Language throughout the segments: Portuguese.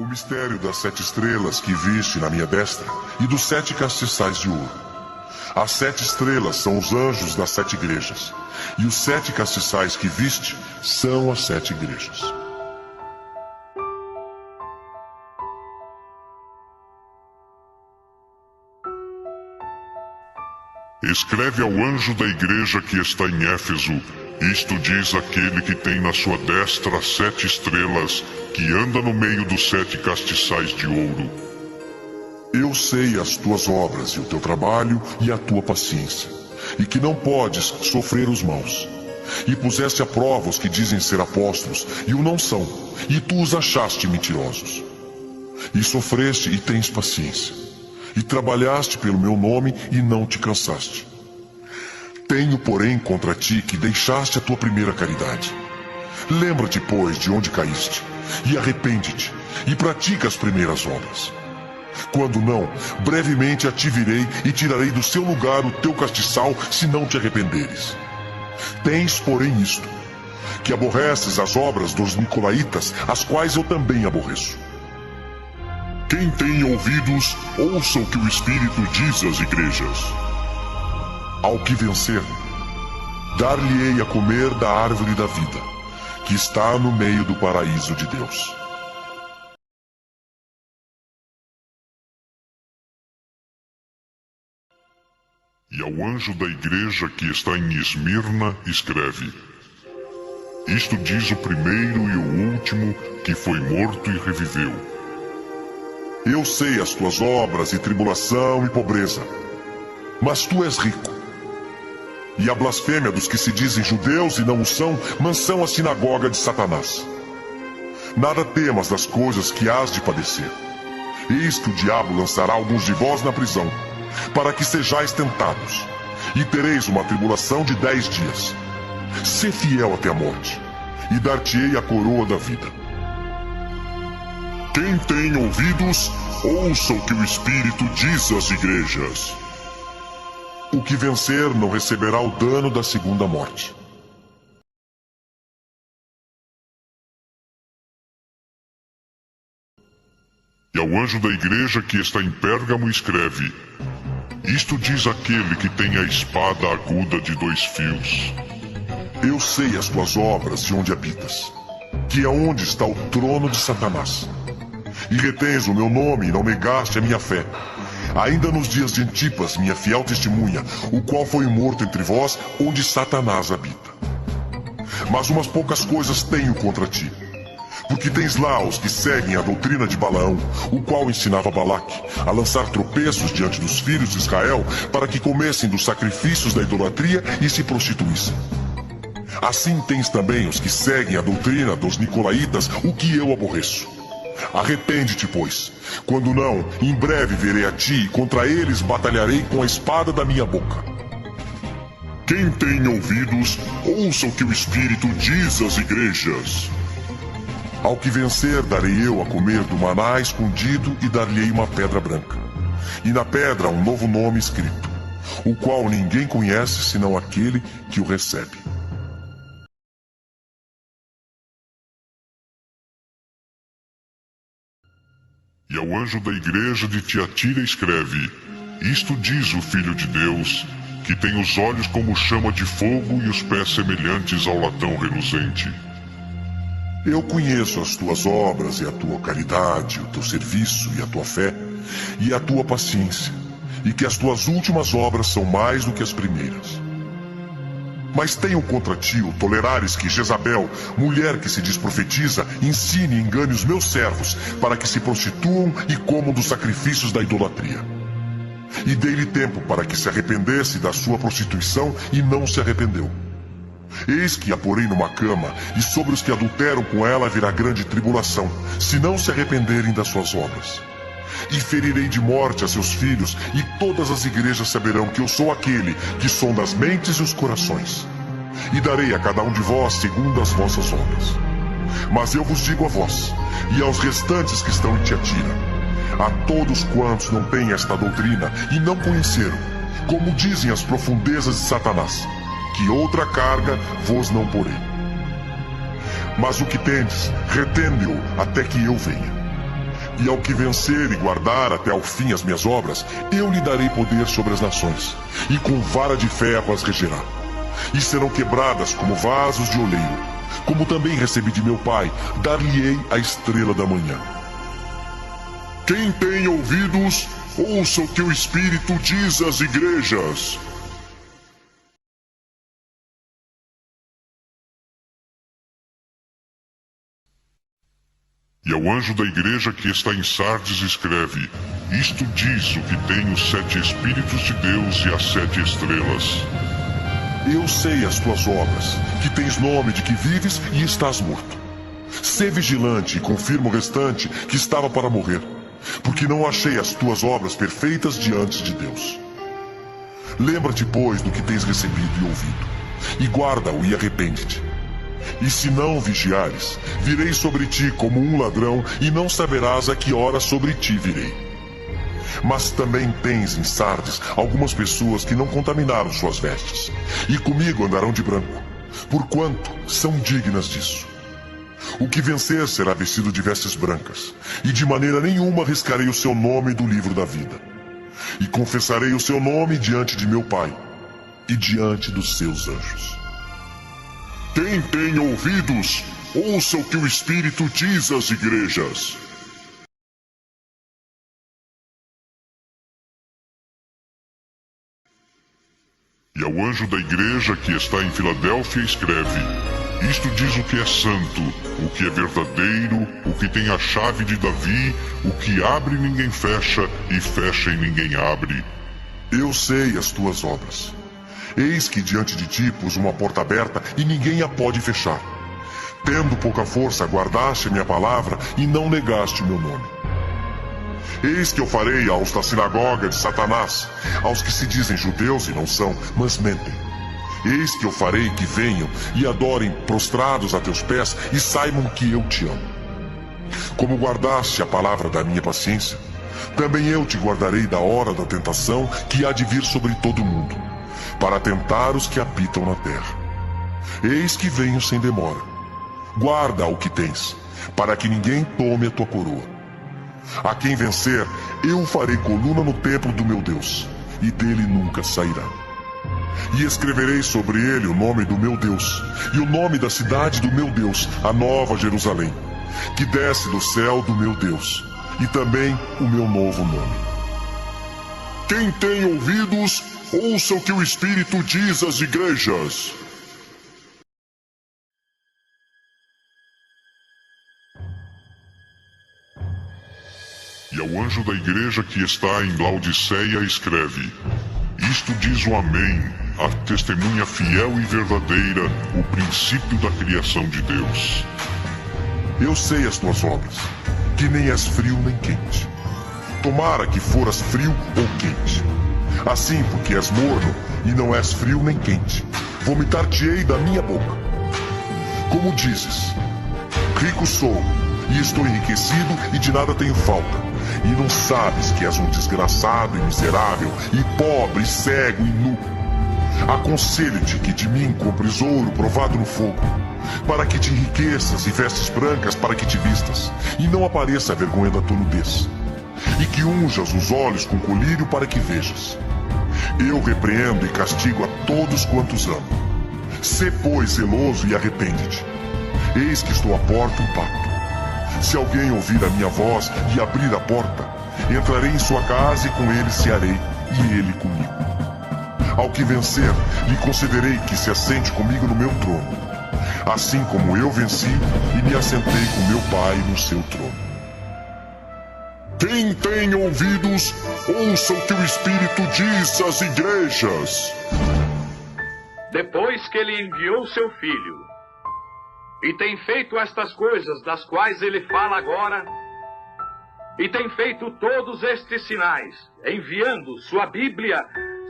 O mistério das 7 estrelas que viste na minha destra e dos 7 castiçais de ouro. As 7 estrelas são os anjos das 7 igrejas, e os 7 castiçais que viste são as 7 igrejas. Escreve ao anjo da igreja que está em Éfeso: isto diz aquele que tem na sua destra as 7 estrelas, que anda no meio dos 7 castiçais de ouro. Eu sei as tuas obras e o teu trabalho e a tua paciência, e que não podes sofrer os maus. E puseste à prova os que dizem ser apóstolos e o não são, e tu os achaste mentirosos. E sofreste e tens paciência, e trabalhaste pelo meu nome e não te cansaste. Tenho, porém, contra ti que deixaste a tua primeira caridade. Lembra-te, pois, de onde caíste, e arrepende-te, e pratica as primeiras obras. Quando não, brevemente a te virei e tirarei do seu lugar o teu castiçal, se não te arrependeres. Tens, porém, isto, que aborreces as obras dos nicolaítas, as quais eu também aborreço. Quem tem ouvidos, ouça o que o Espírito diz às igrejas. Ao que vencer, dar-lhe-ei a comer da árvore da vida, que está no meio do paraíso de Deus. E ao anjo da igreja que está em Esmirna, escreve: isto diz o primeiro e o último, que foi morto e reviveu. Eu sei as tuas obras e tribulação e pobreza, mas tu és rico. E a blasfêmia dos que se dizem judeus e não o são, mansão a sinagoga de Satanás. Nada temas das coisas que hás de padecer. Eis que o diabo lançará alguns de vós na prisão, para que sejais tentados, e tereis uma tribulação de 10 dias. Sê fiel até a morte, e dar-te-ei a coroa da vida. Quem tem ouvidos, ouça o que o Espírito diz às igrejas. O que vencer não receberá o dano da segunda morte. E ao anjo da igreja que está em Pérgamo escreve: isto diz aquele que tem a espada aguda de 2 fios. Eu sei as tuas obras e onde habitas, que é onde está o trono de Satanás. E retens o meu nome e não negaste a minha fé, ainda nos dias de Antipas, minha fiel testemunha, o qual foi morto entre vós, onde Satanás habita. Mas umas poucas coisas tenho contra ti, porque tens lá os que seguem a doutrina de Balaão, o qual ensinava Balaque a lançar tropeços diante dos filhos de Israel, para que comessem dos sacrifícios da idolatria e se prostituíssem. Assim tens também os que seguem a doutrina dos nicolaítas, o que eu aborreço. Arrepende-te, pois. Quando não, em breve virei a ti e contra eles batalharei com a espada da minha boca. Quem tem ouvidos, ouça o que o Espírito diz às igrejas. Ao que vencer, darei eu a comer do maná escondido e dar-lhe-ei uma pedra branca. E na pedra um novo nome escrito, o qual ninguém conhece senão aquele que o recebe. E ao anjo da igreja de Tiatira escreve: isto diz o Filho de Deus, que tem os olhos como chama de fogo e os pés semelhantes ao latão reluzente. Eu conheço as tuas obras e a tua caridade, o teu serviço e a tua fé, e a tua paciência, e que as tuas últimas obras são mais do que as primeiras. Mas tenho contra ti o tolerares que Jezabel, mulher que se diz profetiza, ensine e engane os meus servos, para que se prostituam e comam dos sacrifícios da idolatria. E dei-lhe tempo para que se arrependesse da sua prostituição, e não se arrependeu. Eis que a porei numa cama, e sobre os que adulteram com ela virá grande tribulação, se não se arrependerem das suas obras. E ferirei de morte a seus filhos, e todas as igrejas saberão que eu sou aquele que sonda as mentes e os corações. E darei a cada um de vós segundo as vossas obras. Mas eu vos digo a vós, e aos restantes que estão em Tiatira, a todos quantos não têm esta doutrina e não conheceram, como dizem as profundezas de Satanás, que outra carga vos não porei. Mas o que tendes, retende-o até que eu venha. E ao que vencer e guardar até ao fim as minhas obras, eu lhe darei poder sobre as nações, e com vara de ferro as regerá. E serão quebradas como vasos de oleiro, como também recebi de meu Pai, dar-lhe-ei a estrela da manhã. Quem tem ouvidos, ouça o que o Espírito diz às igrejas. E ao anjo da igreja que está em Sardes escreve: Isto diz o que tem os 7 Espíritos de Deus e as 7 estrelas. Eu sei as tuas obras, que tens nome de que vives e estás morto. Sê vigilante e confirma o restante que estava para morrer, porque não achei as tuas obras perfeitas diante de Deus. Lembra-te, pois, do que tens recebido e ouvido, e guarda-o e arrepende-te. E se não vigiares, virei sobre ti como um ladrão, e não saberás a que hora sobre ti virei. Mas também tens em Sardes algumas pessoas que não contaminaram suas vestes, e comigo andarão de branco, porquanto são dignas disso. O que vencer será vestido de vestes brancas, e de maneira nenhuma arriscarei o seu nome do livro da vida. E confessarei o seu nome diante de meu Pai, e diante dos seus anjos. Quem tem ouvidos, ouça o que o Espírito diz às igrejas. E ao anjo da igreja que está em Filadélfia escreve: Isto diz o que é santo, o que é verdadeiro, o que tem a chave de Davi, o que abre e ninguém fecha, e fecha e ninguém abre. Eu sei as tuas obras. Eis que diante de ti pus uma porta aberta e ninguém a pode fechar. Tendo pouca força, guardaste a minha palavra e não negaste o meu nome. Eis que eu farei aos da sinagoga de Satanás, aos que se dizem judeus e não são, mas mentem. Eis que eu farei que venham e adorem prostrados a teus pés e saibam que eu te amo. Como guardaste a palavra da minha paciência, também eu te guardarei da hora da tentação que há de vir sobre todo o mundo, para tentar os que habitam na terra. Eis que venho sem demora. Guarda o que tens, para que ninguém tome a tua coroa. A quem vencer, eu farei coluna no templo do meu Deus, e dele nunca sairá. E escreverei sobre ele o nome do meu Deus, e o nome da cidade do meu Deus, a nova Jerusalém, que desce do céu do meu Deus, e também o meu novo nome. Quem tem ouvidos, ouça o que o Espírito diz às igrejas. E ao anjo da igreja que está em Laodiceia escreve: Isto diz o Amém, a testemunha fiel e verdadeira, o princípio da criação de Deus. Eu sei as tuas obras, que nem és frio nem quente. Tomara que foras frio ou quente. Assim, porque és morno e não és frio nem quente, vomitar-te-ei da minha boca. Como dizes: rico sou, e estou enriquecido e de nada tenho falta, e não sabes que és um desgraçado e miserável, e pobre, cego e nu. Aconselho-te que de mim compres ouro provado no fogo, para que te enriqueças, e vestes brancas para que te vistas, e não apareça a vergonha da tua nudez, e que unjas os olhos com colírio para que vejas. Eu repreendo e castigo a todos quantos amo. Sê, pois, zeloso e arrepende-te. Eis que estou à porta e bato. Se alguém ouvir a minha voz e abrir a porta, entrarei em sua casa e com ele cearei, e ele comigo. Ao que vencer, lhe concederei que se assente comigo no meu trono, assim como eu venci e me assentei com meu Pai no seu trono. Quem tem ouvidos, ouça o que o Espírito diz às igrejas. Depois que ele enviou seu Filho, e tem feito estas coisas das quais ele fala agora, e tem feito todos estes sinais, enviando sua Bíblia,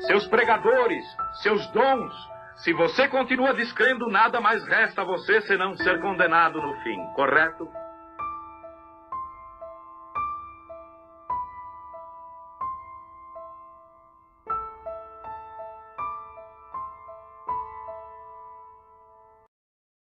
seus pregadores, seus dons. Se você continua descrendo, nada mais resta a você senão ser condenado no fim, correto?